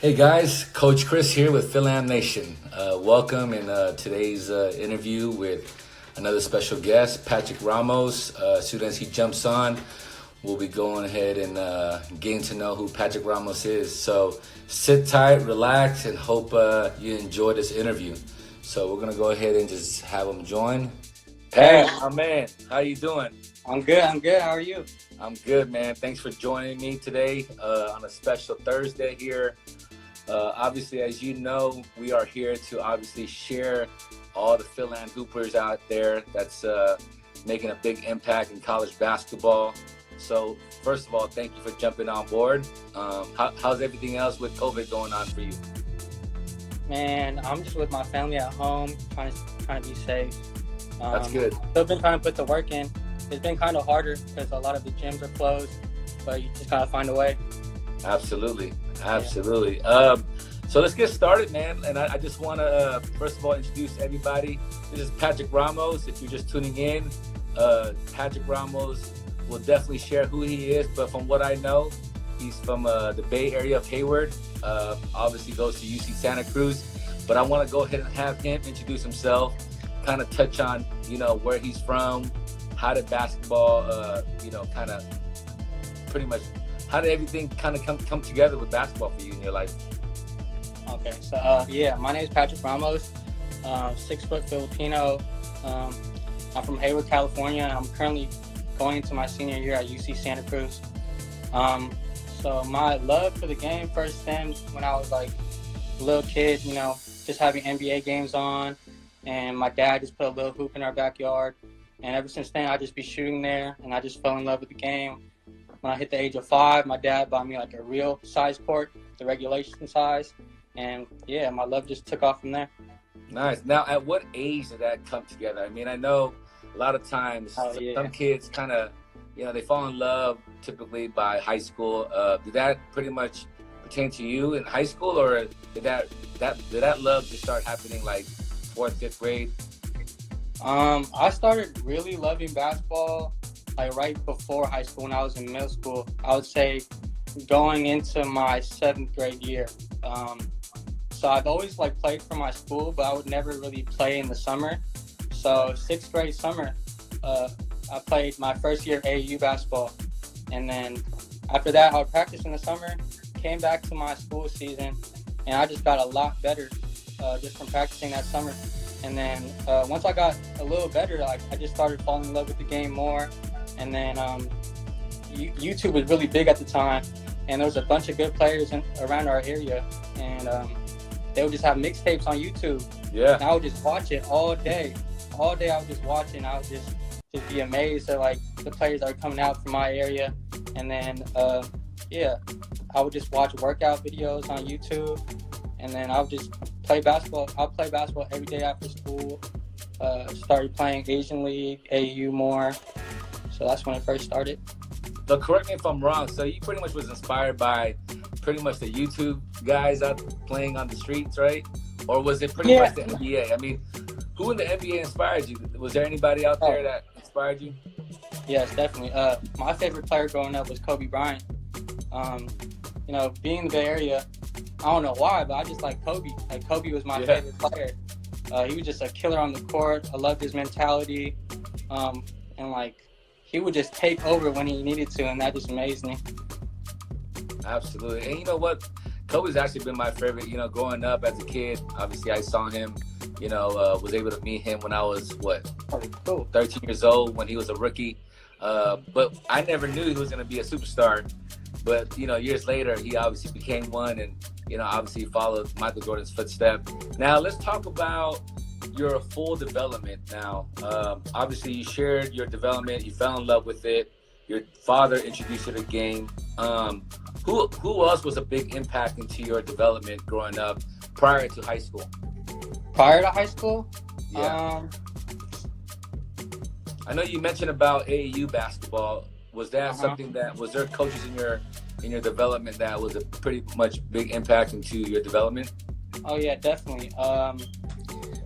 Hey guys, Coach Chris here with Fil-Am Nation. Welcome in today's interview with another special guest, Patrick Ramos. As soon as he jumps on, we'll be going ahead and getting to know who Patrick Ramos is. So sit tight, relax, and hope you enjoy this interview. So we're going to go ahead and just have him join. Hey, my man, how you doing? I'm good. How are you? I'm good, man. Thanks for joining me today on a special Thursday here. Obviously, as you know, we are here to obviously share all the Fil-Am Hoopers out there that's making a big impact in college basketball. So first of all, thank you for jumping on board. How's everything else with COVID going on for you? Man, I'm just with my family at home, trying to be safe. That's good. Still been trying to put the work in. It's been kind of harder because a lot of the gyms are closed, but you just gotta find a way. Absolutely. So let's get started, man. And I just want to, first of all, introduce everybody. This is Patrick Ramos. If you're just tuning in, Patrick Ramos will definitely share who he is. But from what I know, he's from the Bay Area of Hayward. Obviously goes to UC Santa Cruz. But I want to go ahead and have him introduce himself, kind of touch on, where he's from, how did basketball, kind of pretty much, how did everything kind of come together with basketball for you in your life? Okay, so my name is Patrick Ramos, 6-foot Filipino. I'm from Hayward, California, and I'm currently going into my senior year at UC Santa Cruz. So my love for the game first stemmed when I was like a little kid, just having NBA games on, and my dad just put a little hoop in our backyard. And ever since then, I just be shooting there, and I just fell in love with the game. When I hit the age of 5, my dad bought me like a real size court, the regulation size. And yeah, my love just took off from there. Nice. Now, at what age did that come together? I mean, I know a lot of times some kids kind of, they fall in love typically by high school. Did that pretty much pertain to you in high school, or did that love just start happening like 4th, 5th grade? I started really loving basketball like right before high school when I was in middle school. I would say going into my 7th grade year. So I've always played for my school, but I would never really play in the summer. So 6th grade summer, I played my first year AAU basketball. And then after that, I would practice in the summer, came back to my school season, and I just got a lot better just from practicing that summer. And then once I got a little better, I just started falling in love with the game more. And then YouTube was really big at the time, and there was a bunch of good players around our area, and they would just have mixtapes on YouTube. Yeah. And I would just watch it all day. All day I would just watch it, and I would just be amazed at the players that are coming out from my area. And then I would just watch workout videos on YouTube, and then I would just play basketball. I'll play basketball every day after school. Started playing Asian League, AAU more. So that's when it first started. So correct me if I'm wrong. So you pretty much was inspired by pretty much the YouTube guys out playing on the streets, right? Or was it pretty much the NBA? I mean, who in the NBA inspired you? Was there anybody out there that inspired you? Yes, definitely. My favorite player growing up was Kobe Bryant. Being in the Bay Area, I don't know why, but I just like Kobe. Kobe was my favorite player. He was just a killer on the court. I loved his mentality. And he would just take over when he needed to, and that just amazed me. Absolutely. And you know what? Kobe's actually been my favorite, growing up as a kid. Obviously, I saw him, was able to meet him when I was, 13 years old when he was a rookie. But I never knew he was going to be a superstar. But, years later, he obviously became one and, obviously followed Michael Jordan's footsteps. Now, let's talk about your full development now. Obviously, you shared your development. You fell in love with it. Your father introduced you to the game. Who else was a big impact into your development growing up prior to high school? Prior to high school? Yeah. I know you mentioned about AAU basketball. Was that something was there coaches in your development that was a pretty much big impact into your development? Oh yeah, definitely.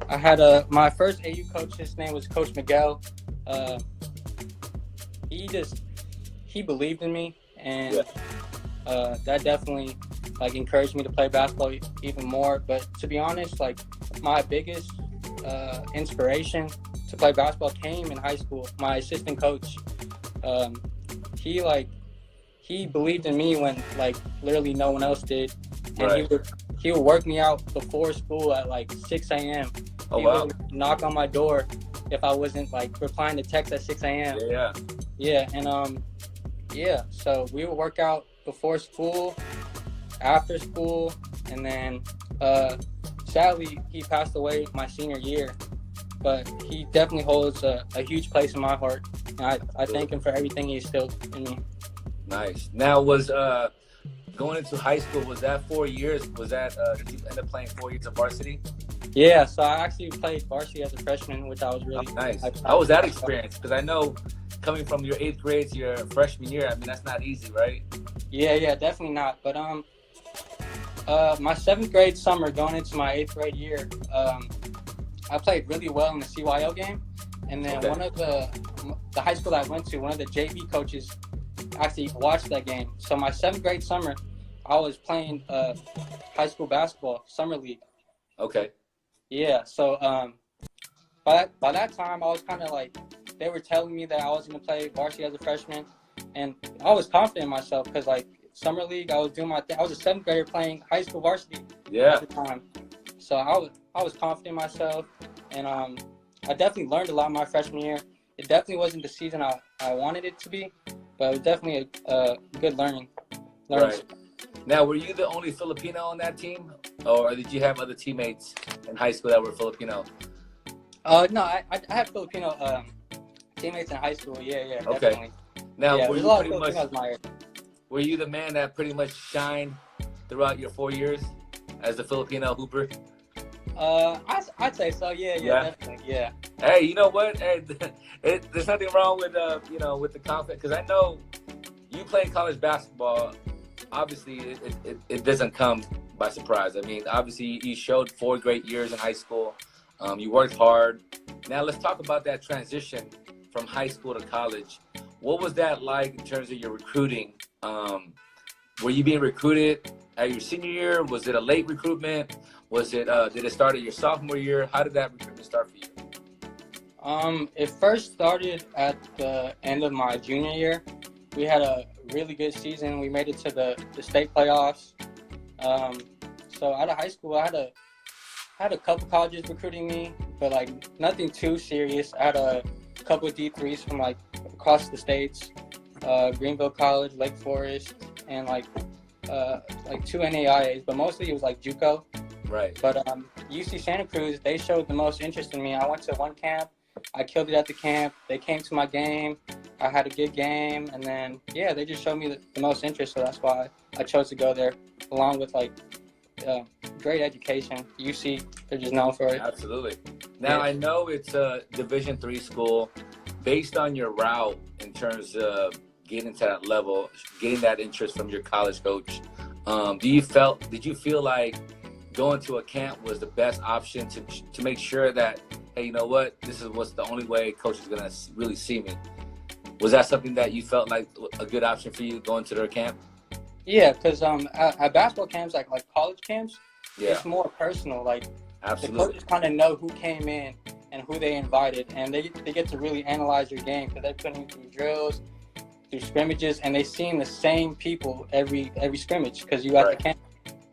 I had my first AU coach. His name was Coach Miguel. He believed in me, and that definitely like encouraged me to play basketball even more. But to be honest, like my biggest inspiration to play basketball came in high school. My assistant coach, he believed in me when like literally no one else did, and he would work me out before school at like 6 a.m. Oh, he wow. would knock on my door if I wasn't like replying to texts at 6 a.m. Yeah. And so we would work out before school, after school, and then sadly he passed away my senior year, but he definitely holds a huge place in my heart, and I thank him for everything he instilled in me. Nice. Now, was going into high school, was that 4 years? Was that did you end up playing 4 years of varsity? Yeah, so I actually played varsity as a freshman, which I was really nice. How was that experience? Because I know coming from your 8th grade to your freshman year, I mean, that's not easy, right? Yeah, definitely not. But my 7th grade summer going into my 8th grade year, I played really well in the CYO game. And then one of the high school I went to, one of the JV coaches actually watched that game. So my 7th grade summer, I was playing high school basketball, summer league. Okay. Yeah, so by that time, I was kind of like, they were telling me that I was going to play varsity as a freshman, and I was confident in myself because, like, summer league, I was doing my thing. I was a 7th grader playing high school varsity at the time. So I was confident in myself, and I definitely learned a lot my freshman year. It definitely wasn't the season I wanted it to be, but it was definitely a good learning. Right. Now, were you the only Filipino on that team, or did you have other teammates in high school that were Filipino? No, I had Filipino teammates in high school. Yeah, okay. Definitely. Now, yeah, were you pretty much admired. Were you the man that pretty much shined throughout your 4 years as the Filipino hooper? I'd say so. Yeah, definitely. Yeah. Hey, you know what? Hey, there's nothing wrong with with the confidence, because I know you playing college basketball. Obviously, it doesn't come by surprise. I mean, obviously, you showed 4 great years in high school. You worked hard. Now, let's talk about that transition from high school to college. What was that like in terms of your recruiting? Were you being recruited at your senior year? Was it a late recruitment? Was it did it start at your sophomore year? How did that recruitment start for you? It first started at the end of my junior year. We had a really good season. We made it to the state playoffs. So out of high school, I had a couple colleges recruiting me, but like nothing too serious. I had a couple of D3s from like across the states, Greenville College, Lake Forest, and like 2 NAIAs, but mostly it was like JUCO. Right. But UC Santa Cruz, they showed the most interest in me. I went to one camp. I killed it at the camp. They came to my game. I had a good game. And then, they just showed me the most interest. So that's why I chose to go there, along with like great education. UC, they're just known for it. Absolutely. Now, I know it's a Division III school. Based on your route in terms of getting to that level, getting that interest from your college coach, did you feel like going to a camp was the best option to make sure that, hey, you know what, this is what's the only way coach is going to really see me? Was that something that you felt like a good option for you, going to their camp? Yeah, because at basketball camps, like college camps, Yeah. It's more personal. Like, Absolutely. The coaches kind of know who came in and who they invited, and they get to really analyze your game because they're putting you through drills, through scrimmages, and they seeing the same people every scrimmage because you at the camp.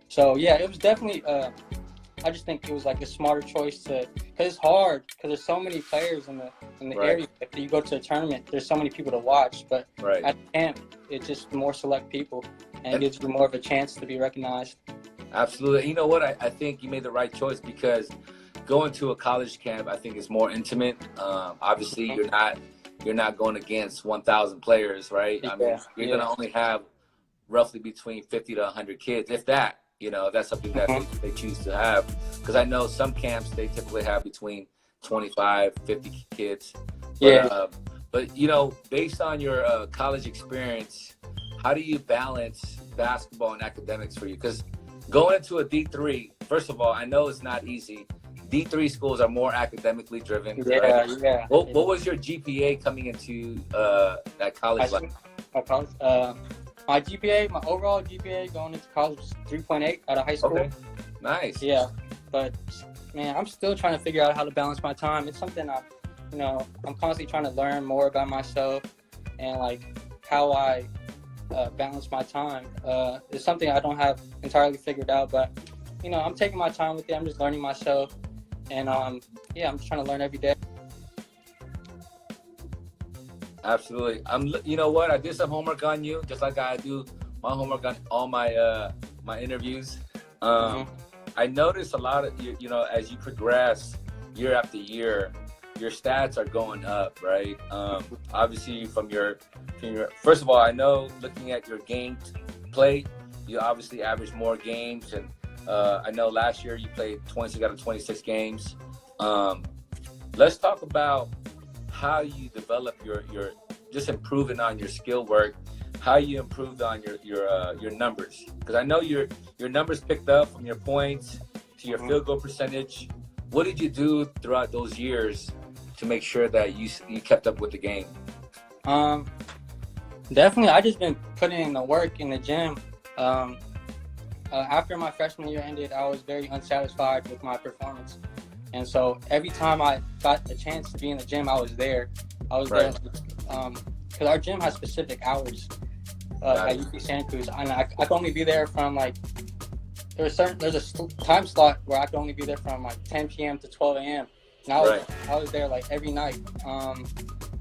So yeah, it was definitely. I just think it was like a smarter choice because it's hard because there's so many players in the area. If you go to a tournament, there's so many people to watch, but at the camp, it's just more select people, and it gives you more of a chance to be recognized. Absolutely. You know what? I think you made the right choice because going to a college camp, I think, is more intimate. Obviously, you're not going against 1,000 players, right? I mean, you're going to only have roughly between 50 to 100 kids, if that. You know, that's something that they choose to have. Because I know some camps, they typically have between 25, 50 kids. But you know, based on your college experience, how do you balance basketball and academics for you? Because going into a D3, first of all, I know it's not easy. D3 schools are more academically driven. What was your GPA coming into that college life? My GPA, my overall GPA going into college was 3.8 out of high school. Okay, nice. Yeah, but man, I'm still trying to figure out how to balance my time. It's something I'm constantly trying to learn more about myself and like how I balance my time. It's something I don't have entirely figured out, but I'm taking my time with it. I'm just learning myself, and I'm just trying to learn every day. Absolutely. You know what? I did some homework on you, just like I do my homework on all my my interviews. I noticed a lot of as you progress year after year, your stats are going up, right? Obviously, from your first of all, I know looking at your game play, you obviously average more games, and I know last year you played 20 out of 26 games. Let's talk about how you develop your just improving on your skill work, how you improved on your numbers, because I know your numbers picked up from your points to your field goal percentage. What did you do throughout those years to make sure that you kept up with the game? Definitely, I just been putting in the work in the gym. After my freshman year ended, I was very unsatisfied with my performance. And so every time I got a chance to be in the gym, I was there. There because our gym has specific hours at UC Santa Cruz. And I could only be there from like, there's a time slot where I could only be there from like 10 p.m. to 12 a.m. And I was there like every night.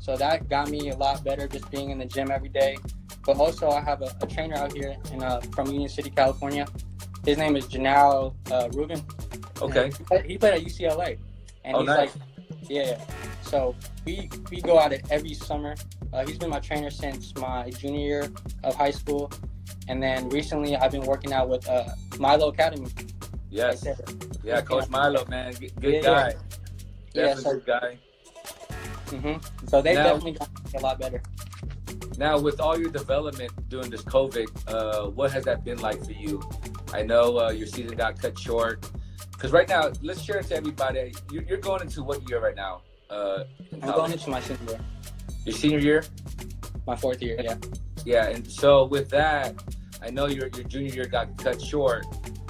So that got me a lot better just being in the gym every day. But also I have a trainer out here from Union City, California. His name is Janelle Rubin. Okay. He played at UCLA. And he's nice. Yeah. So we go at it every summer. He's been my trainer since my junior year of high school. And then recently I've been working out with Milo Academy. Yes. Yeah, Coach Milo, man. Good guy. Definitely good guy. So they definitely got a lot better. Now, with all your development during this COVID, what has that been like for you? I know your season got cut short. Because right now, let's share it to everybody. You're going into what year right now? I'm going into my senior year. Your senior year? My fourth year, yeah. Yeah, and so with that, I know your junior year got cut short.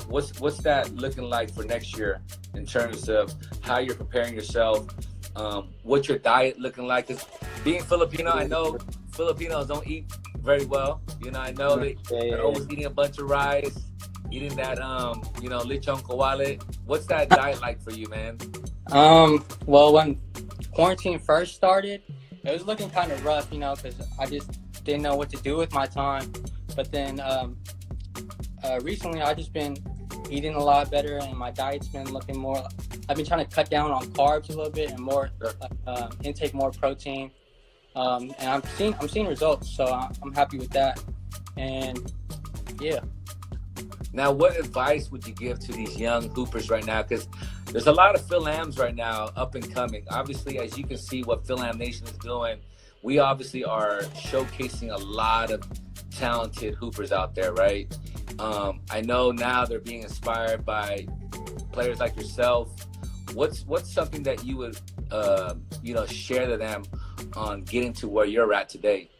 What's that looking like for next year in terms of how you're preparing yourself? What's your diet looking like? Because being Filipino, I know Filipinos don't eat very well. I know they're always eating a bunch of rice, eating that, lechon kawale. What's that diet like for you, man? Well, when quarantine first started, it was looking kind of rough, because I just didn't know what to do with my time. But then recently, I've just been eating a lot better, and my diet's been looking more. I've been trying to cut down on carbs a little bit and more intake more protein. And I'm seeing results, so I'm happy with that. And yeah. Now, what advice would you give to these young hoopers right now? Because there's a lot of Fil-Ams right now up and coming. Obviously, as you can see what Fil-Am Nation is doing, we obviously are showcasing a lot of talented hoopers out there, right? I know now they're being inspired by players like yourself. What's something that you would share to them on getting to where you're at today?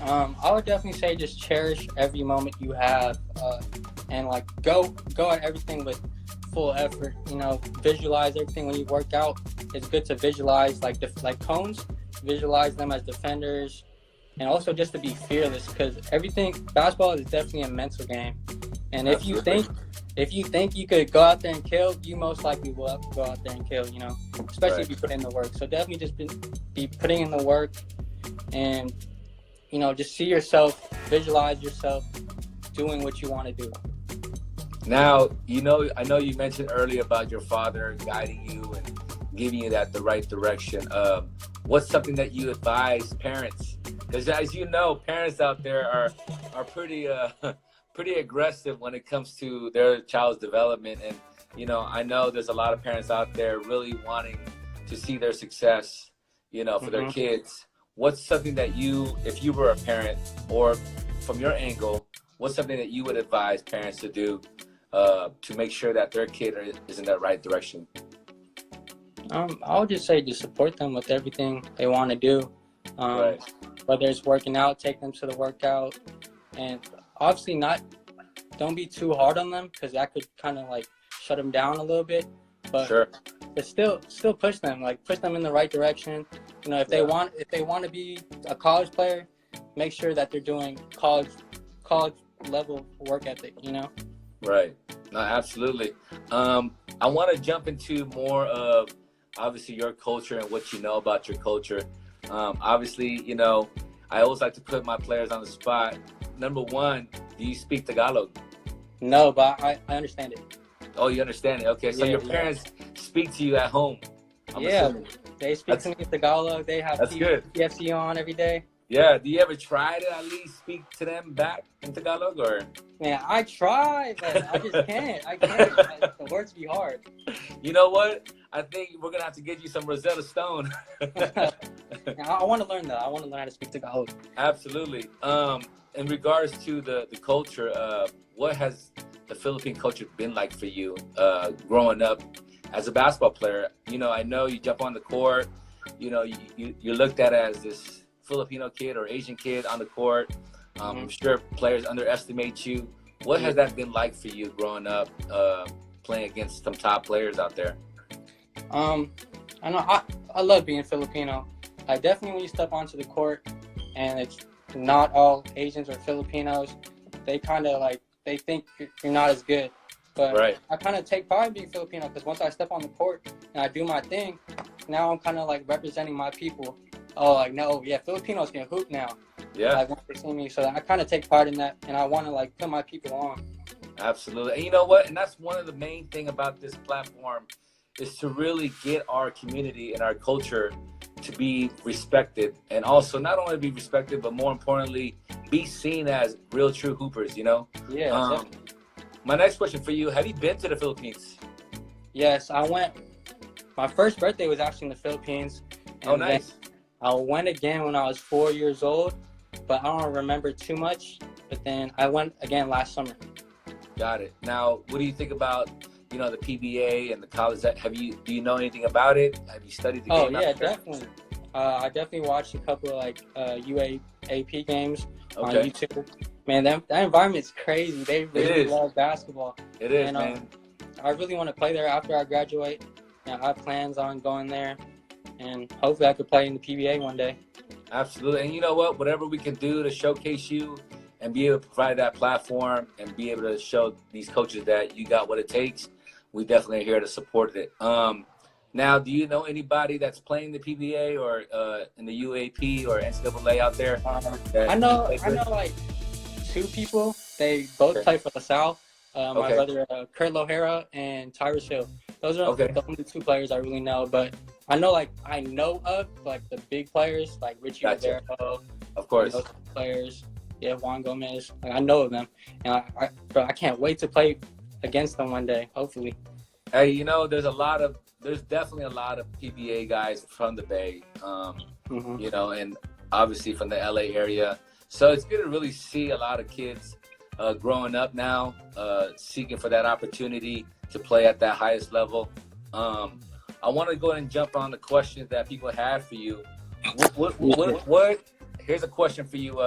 I would definitely say just cherish every moment you have, and like go at everything with full effort. Visualize everything when you work out. It's good to visualize like cones. Visualize them as defenders, and also just to be fearless, because basketball is definitely a mental game. And if you think you could go out there and kill, you most likely will go out there and kill. Especially if you put in the work. So definitely just be putting in the work, and just see yourself, visualize yourself doing what you want to do. Now, I know you mentioned earlier about your father guiding you and giving you the right direction. What's something that you advise parents? Because as you know, parents out there are pretty aggressive when it comes to their child's development. And, I know there's a lot of parents out there really wanting to see their success, for their kids. What's something that if you were a parent, or from your angle, what's something that you would advise parents to do to make sure that their kid is in that right direction? I would just say just support them with everything they want to do. Whether it's working out, take them to the workout, and obviously don't be too hard on them because that could kind of like shut them down a little bit. But Sure. but still push them, like push them in the right direction. You know, if they want to be a college player, make sure that they're doing college level work ethic, you know? Right. No, absolutely. I want to jump into more of obviously your culture and what you know about your culture. Obviously, you know, I always like to put my players on the spot. Number one, do you speak Tagalog? No, but I understand it. Oh, you understand it. Okay, so your parents speak to you at home. I'm assuming. They speak to me in Tagalog. They have PFC on every day. Yeah, do you ever try to at least speak to them back in Tagalog, or? Man, I try, but I just can't. I can't. The words be hard. You know what? I think we're gonna have to get you some Rosetta Stone. I want to learn that. I want to learn how to speak Tagalog. Absolutely. In regards to the culture, what has the Philippine culture been like for you growing up as a basketball player? You know, I know you jump on the court. You know, you're looked at as this Filipino kid or Asian kid on the court. I'm sure players underestimate you. What has that been like for you growing up, playing against some top players out there? I know I love being Filipino. I definitely, when you step onto the court and it's not all Asians or Filipinos, they kind of like, they think you're not as good. But I kind of take pride in being Filipino because once I step on the court and I do my thing, now I'm kind of like representing my people. Oh, like, no, Filipinos can hoop now. Yeah. Like, once they see me. So I kind of take pride in that, and I want to, like, put my people on. Absolutely. And you know what? And that's one of the main thing about this platform is to really get our community and our culture to be respected. And also not only be respected, but more importantly, be seen as real, true hoopers, you know? Yeah, definitely. My next question for you, have you been to the Philippines? Yes, I went. My first birthday was actually in the Philippines. Oh, nice. I went again when I was 4 years old, but I don't remember too much. But then I went again last summer. Got it. Now, what do you think about, you know, the PBA and the college? Do you know anything about it? Have you studied the game? Oh, yeah, definitely. I definitely watched a couple of like UAAP games on YouTube. Man, that environment's crazy. They really love basketball. It is, man. I really want to play there after I graduate. And I have plans on going there. And hopefully I could play in the PBA one day. Absolutely. And you know what? Whatever we can do to showcase you and be able to provide that platform and be able to show these coaches that you got what it takes, we definitely are here to support it. Now, do you know anybody that's playing the PBA or in the UAP or NCAA out there? I know like two people. They both play for LaSalle. My brother, Kurt Lohara and Tyrus Hill. Those are the only two players I really know. But I know of like the big players like Richie Rivero. Of course. Those players. Yeah, Juan Gomez. Like, I know of them. And I can't wait to play against them one day, hopefully. Hey, you know, there's definitely a lot of PBA guys from the Bay, you know, and obviously from the LA area. So it's good to really see a lot of kids growing up now, seeking for that opportunity to play at that highest level. I want to go ahead and jump on the questions that people have for you. Here's a question for you.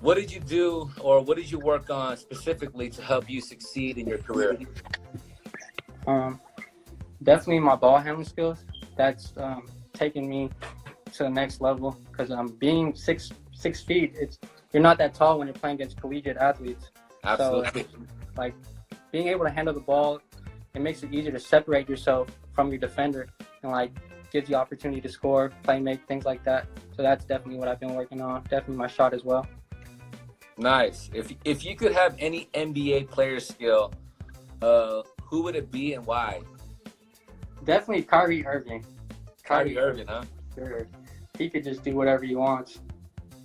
What did you do or what did you work on specifically to help you succeed in your career? Definitely my ball handling skills. That's taken me to the next level because being 6 feet, you're not that tall when you're playing against collegiate athletes. Absolutely. So, like being able to handle the ball, it makes it easier to separate yourself from your defender and like gives you opportunity to score, play make, things like that. So that's definitely what I've been working on. Definitely my shot as well. Nice. If you could have any NBA player skill, who would it be and why? Definitely Kyrie Irving. Kyrie Irving, huh? Sure. He could just do whatever he wants.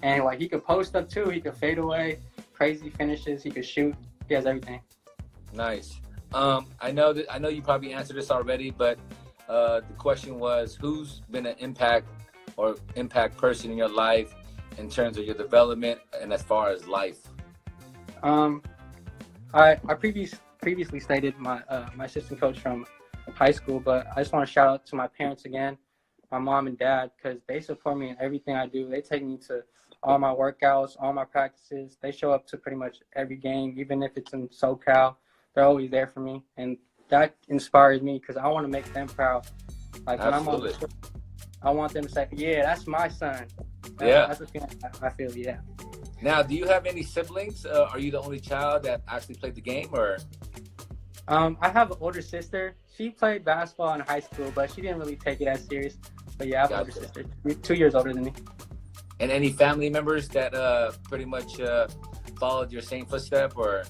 And like he could post up too, he could fade away, crazy finishes, he could shoot. He has everything. Nice. I know you probably answered this already, but the question was, who's been an impact person in your life in terms of your development and as far as life? I previously stated my assistant coach from high school, but I just want to shout out to my parents again, my mom and dad, because they support me in everything I do. They take me to all my workouts, all my practices. They show up to pretty much every game, even if it's in SoCal. They're always there for me, and that inspires me because I want to make them proud. Like when I'm on the court, I want them to say, "Yeah, that's my son." That's the feeling I feel. Yeah. Now, do you have any siblings? Are you the only child that actually played the game, or? I have an older sister. She played basketball in high school, but she didn't really take it as serious. But yeah, I have an older sister, 2 years older than me. And any family members that pretty much followed your same footstep, or?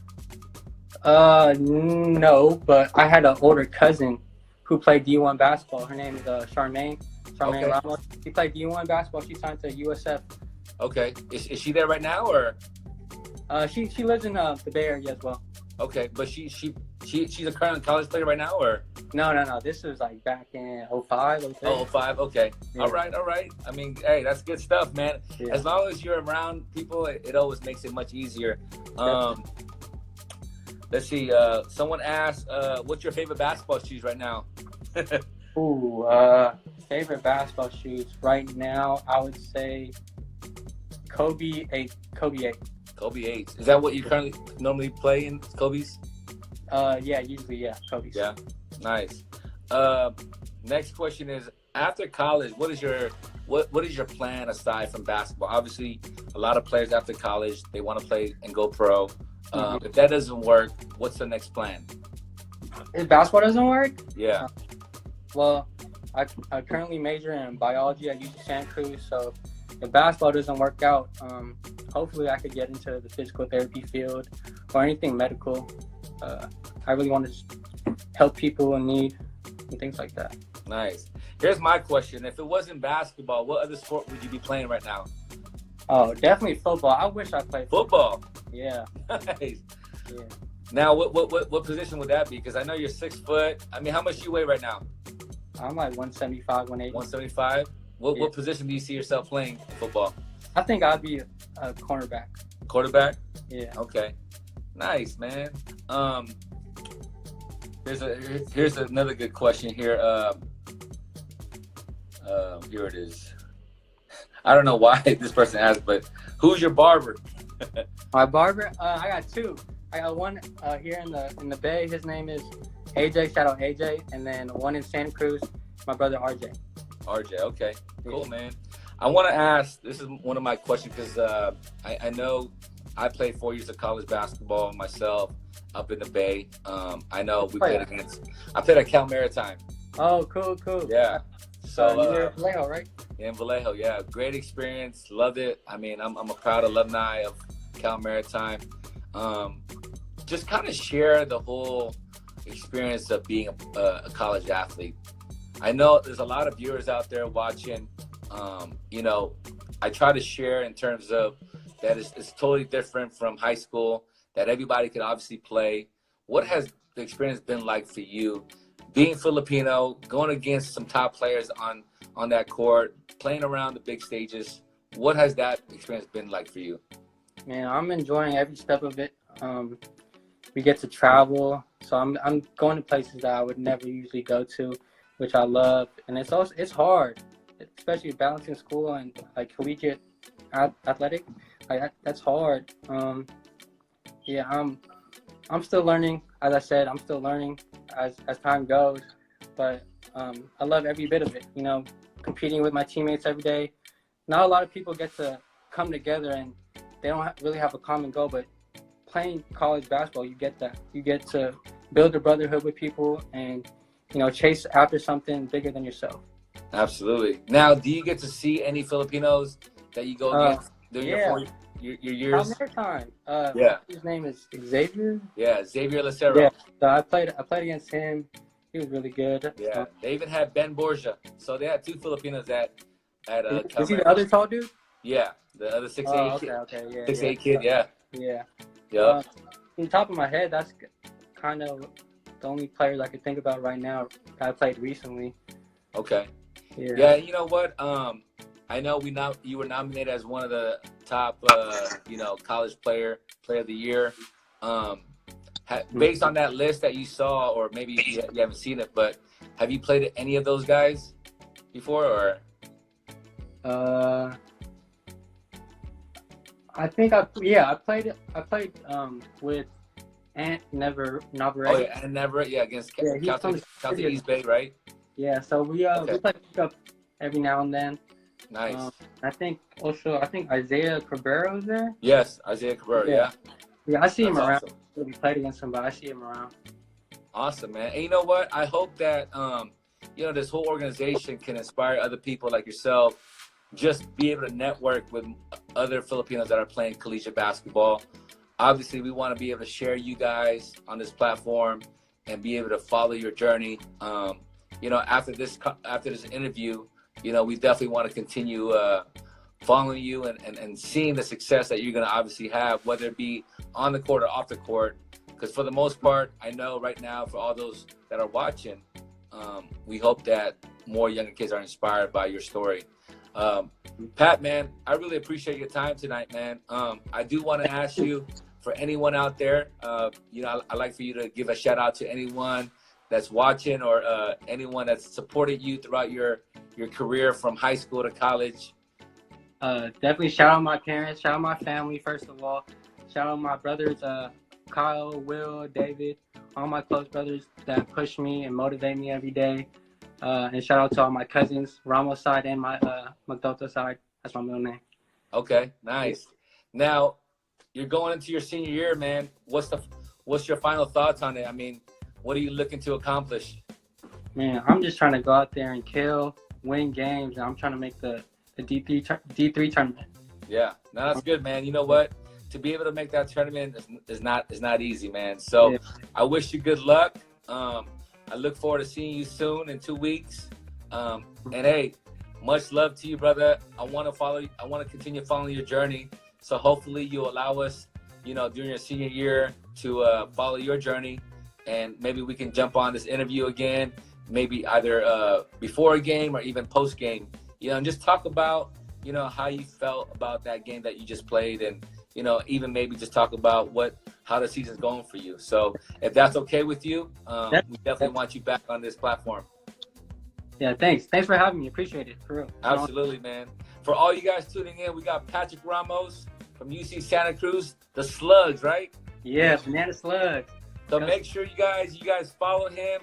No, but I had an older cousin who played D1 basketball. Her name is Charmaine Ramos. She played D1 basketball. She signed to USF. Okay. Is she there right now, or? She lives in the Bay Area as well. Okay, but she's a current college player right now, or? No. This was like back in 05, 06. Oh, 05, okay. Yeah. All right. I mean, hey, that's good stuff, man. Yeah. As long as you're around people, it always makes it much easier. Let's see. Someone asked, what's your favorite basketball shoes right now? Favorite basketball shoes right now, I would say Kobe 8. Kobe 8. Is that what you currently normally play in, Kobe's? Yeah, usually, yeah, Kobe's. Yeah, nice. Next question is, after college, what is your plan aside from basketball? Obviously, a lot of players after college, they want to play and go pro. If that doesn't work, what's the next plan? If basketball doesn't work? Yeah. Well, I currently major in biology at UC Santa Cruz, so if basketball doesn't work out, hopefully I could get into the physical therapy field or anything medical. I really want to just help people in need and things like that. Nice. Here's my question. If it wasn't basketball, what other sport would you be playing right now? Oh, definitely football. I wish I played football. Yeah. Nice. Yeah. Now, what position would that be? Because I know you're 6 foot. I mean, how much do you weigh right now? I'm like 175, 180. 175? What position do you see yourself playing in football? I think I'd be a cornerback. Quarterback? Yeah. Okay. Nice, man. Here's another good question here. Here it is. I don't know why this person asked, but who's your barber? My barber? I got two. I got one here in the Bay. His name is AJ. Shout out AJ. And then one in Santa Cruz. My brother RJ. RJ. Okay. Cool, man. I want to ask. This is one of my questions because I know I played 4 years of college basketball myself up in the Bay. I know we played against. I played at Cal Maritime. Oh, cool. Yeah. So you're in Vallejo, right? In Vallejo, yeah. Great experience. Loved it. I mean, I'm a proud alumni of Cal Maritime. Just kind of share the whole experience of being a college athlete. I know there's a lot of viewers out there watching. I try to share in terms of that it's totally different from high school, that everybody could obviously play. What has the experience been like for you? Being Filipino, going against some top players on that court, playing around the big stages. What has that experience been like for you? Man, I'm enjoying every step of it. We get to travel, so I'm going to places that I would never usually go to, which I love. And it's hard, especially balancing school and like collegiate athletic. Like that's hard. Yeah, I'm still learning. As I said, I'm still learning as time goes. But I love every bit of it. Competing with my teammates every day. Not a lot of people get to come together and they don't really have a common goal, but playing college basketball, you get that. You get to build a brotherhood with people and, chase after something bigger than yourself. Absolutely. Now, do you get to see any Filipinos that you go against during your years? Time. Yeah. His name is Xavier. Yeah, Xavier Lucero. Yeah. So I played against him. He was really good. Yeah. They even had Ben Borgia. So they had two Filipinos at Is he the other tall dude? Yeah. The other 6'8" kid. Okay. Yeah. 6'8" kid, yeah. Yeah. Yeah. On the top of my head, that's kind of the only players I could think about right now that I played recently. Okay. Yeah. Yeah, you know what? I know you were nominated as one of the top college player of the year. Based on that list that you saw, or maybe you haven't seen it, but have you played any of those guys before, or? I think I played with Ant Oh Navarrete. yeah, and never against Yeah, he's from County the East Bay, right? Yeah, so we Okay, play pickup every now and then. nice. I think Isaiah Cabrera was there. Yes, Isaiah Cabrera. Yeah, Yeah, yeah, I see him that's around. awesome. We played against him, but I see him around. Awesome, man. And you know what? I hope that this whole organization can inspire other people like yourself. Just be able to network with other Filipinos that are playing collegiate basketball. Obviously, we want to be able to share you guys on this platform and be able to follow your journey. After this interview, we definitely want to continue following you and seeing the success that you're going to obviously have, whether it be on the court or off the court. Because for the most part, I know right now for all those that are watching, we hope that more younger kids are inspired by your story. Pat, man, I really appreciate your time tonight, man. I do want to ask you, for anyone out there, I'd like for you to give a shout out to anyone that's watching or anyone that's supported you throughout your career from high school to college. Definitely shout out my parents, shout out my family first of all, shout out my brothers, Kyle, Will, David, all my close brothers that push me and motivate me every day. And shout out to all my cousins, Ramos side and my McDota side. That's my middle name. Okay, nice. Now, you're going into your senior year, man. What's your final thoughts on it? I mean, what are you looking to accomplish? Man, I'm just trying to go out there and kill, win games, and I'm trying to make the D3 tournament. Yeah, no, that's good, man. You know what? To be able to make that tournament is not easy, man. So yeah. I wish you good luck. I look forward to seeing you soon in 2 weeks. And hey, much love to you, brother. I want to continue following your journey. So hopefully you'll allow us, during your senior year to follow your journey, and maybe we can jump on this interview again, maybe either before a game or even post game, and just talk about, how you felt about that game that you just played, and even maybe just talk about how the season's going for you. So if that's okay with you, we definitely want you back on this platform. Yeah, thanks. Thanks for having me. Appreciate it, for real. Absolutely, man. For all you guys tuning in, we got Patrick Ramos from UC Santa Cruz, the Slugs, right? Yeah, Banana Slugs. So make sure you guys follow him,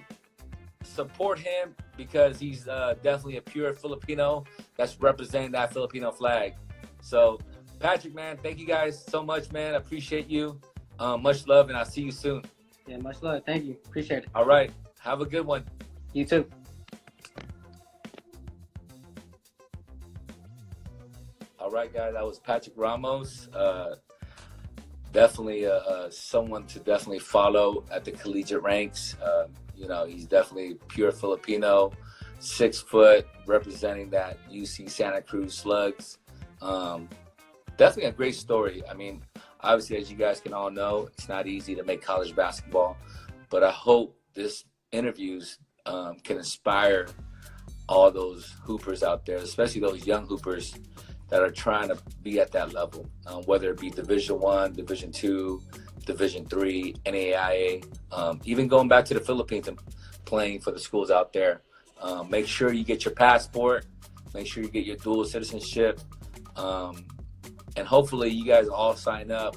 support him, because he's definitely a pure Filipino that's representing that Filipino flag. So Patrick, man, thank you guys so much, man. I appreciate you. Much love, and I'll see you soon. Yeah, much love. Thank you. Appreciate it. All right. Have a good one. You too. All right, guys. That was Patrick Ramos. Definitely someone to definitely follow at the collegiate ranks. He's definitely pure Filipino, 6 foot, representing that UC Santa Cruz Slugs. Definitely a great story. I mean, obviously, as you guys can all know, it's not easy to make college basketball, but I hope this interviews can inspire all those hoopers out there, especially those young hoopers that are trying to be at that level, whether it be Division I, Division II, Division III, NAIA, even going back to the Philippines and playing for the schools out there. Make sure you get your passport, make sure you get your dual citizenship, and hopefully you guys all sign up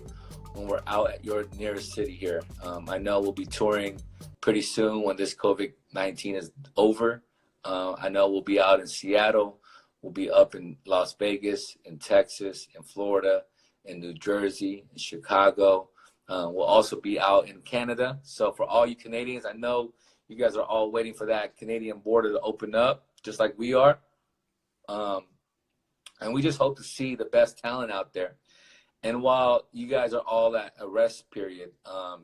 when we're out at your nearest city here. I know we'll be touring pretty soon when this COVID-19 is over. I know we'll be out in Seattle. We'll be up in Las Vegas, in Texas, in Florida, in New Jersey, in Chicago. We'll also be out in Canada. So for all you Canadians, I know you guys are all waiting for that Canadian border to open up, just like we are. And we just hope to see the best talent out there. And while you guys are all at a rest period,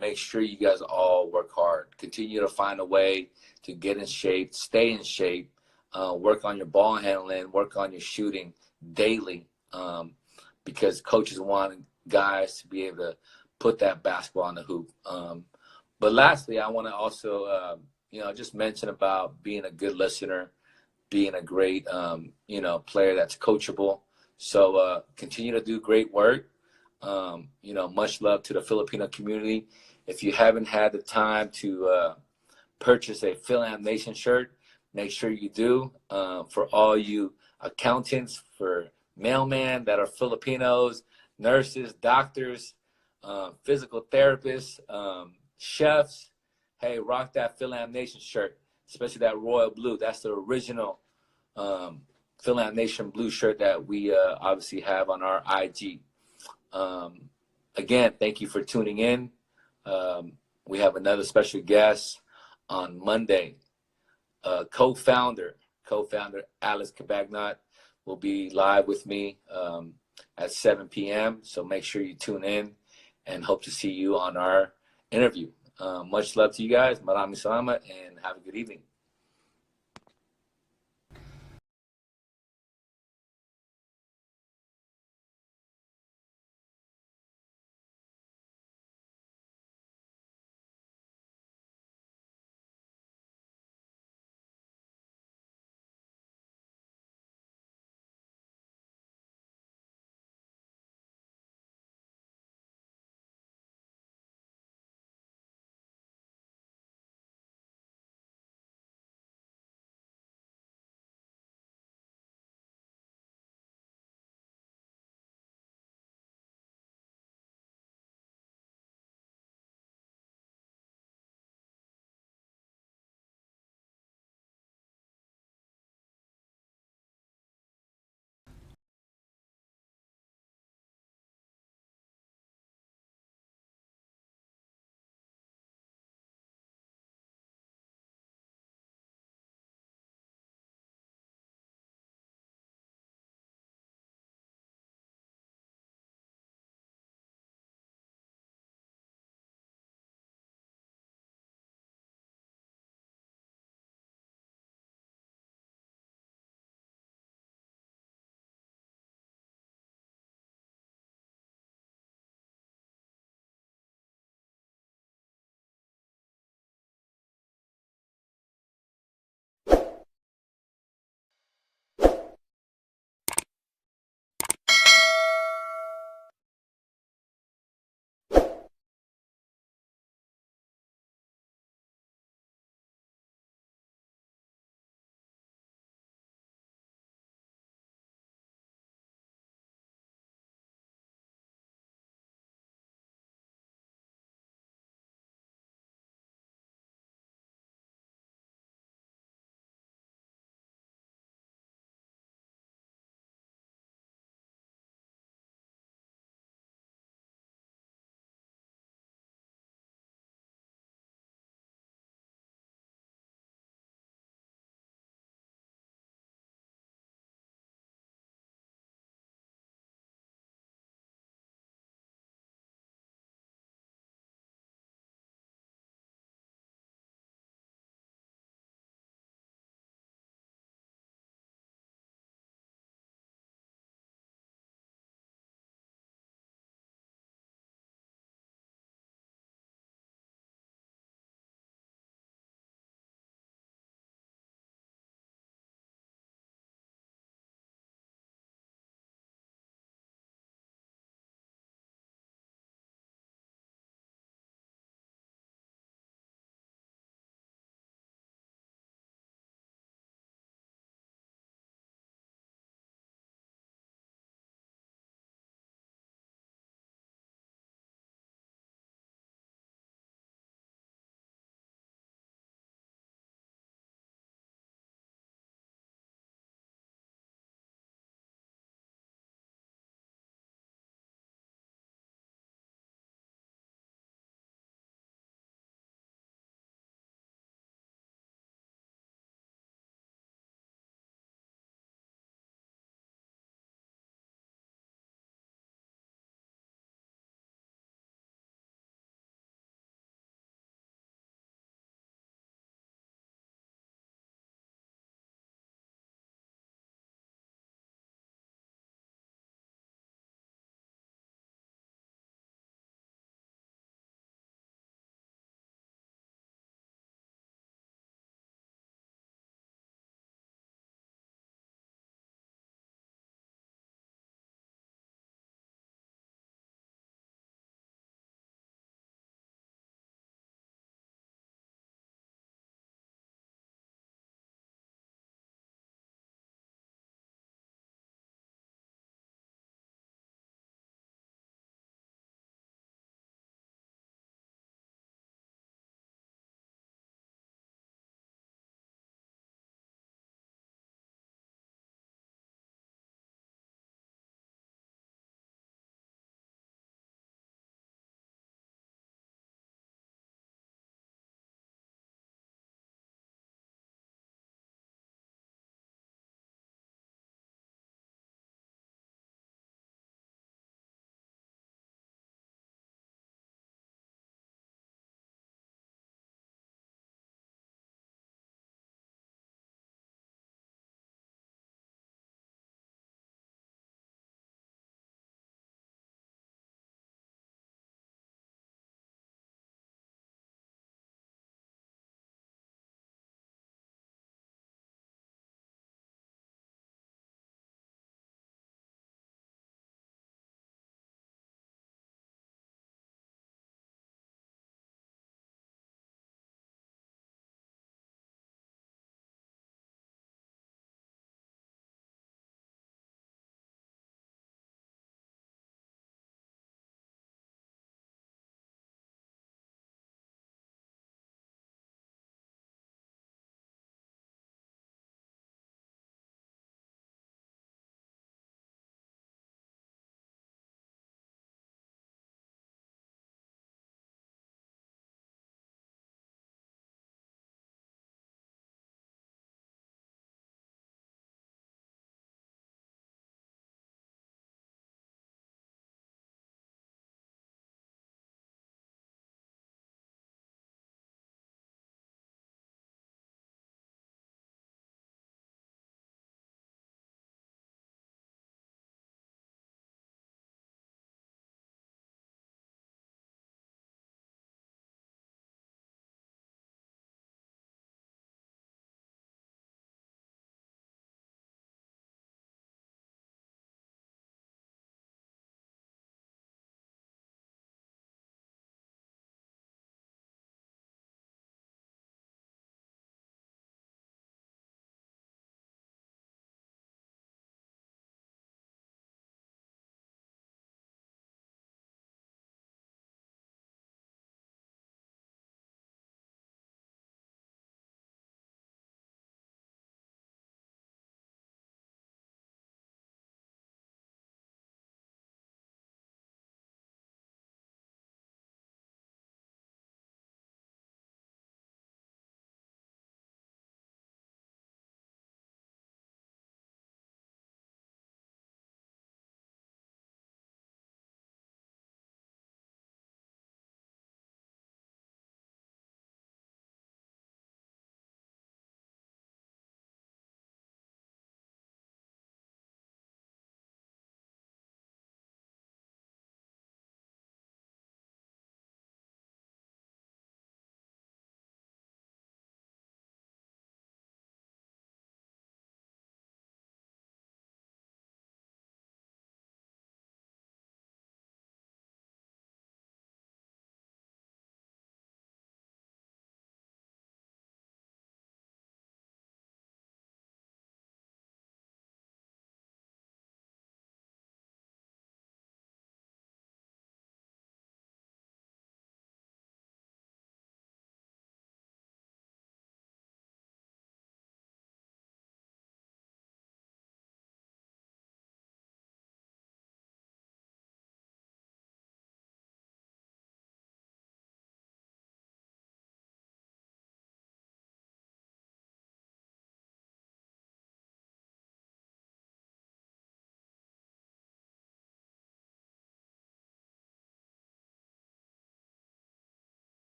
make sure you guys all work hard. Continue to find a way to get in shape, stay in shape, work on your ball handling, work on your shooting daily, because coaches want guys to be able to put that basketball on the hoop. But lastly, I want to also, just mention about being a good listener, being a great, player that's coachable. So continue to do great work. Much love to the Filipino community. If you haven't had the time to purchase a Fil-Am Nation shirt, make sure you do. For all you accountants, for mailmen that are Filipinos, nurses, doctors, physical therapists, chefs. Hey, rock that Fil-Am Nation shirt, especially that royal blue. That's the original Fil-Am Nation blue shirt that we obviously have on our IG. Again, thank you for tuning in. We have another special guest on Monday. Co-founder Alice Cabagnot will be live with me at 7 p.m. So make sure you tune in and hope to see you on our interview. Much love to you guys. Maraming salamat and have a good evening.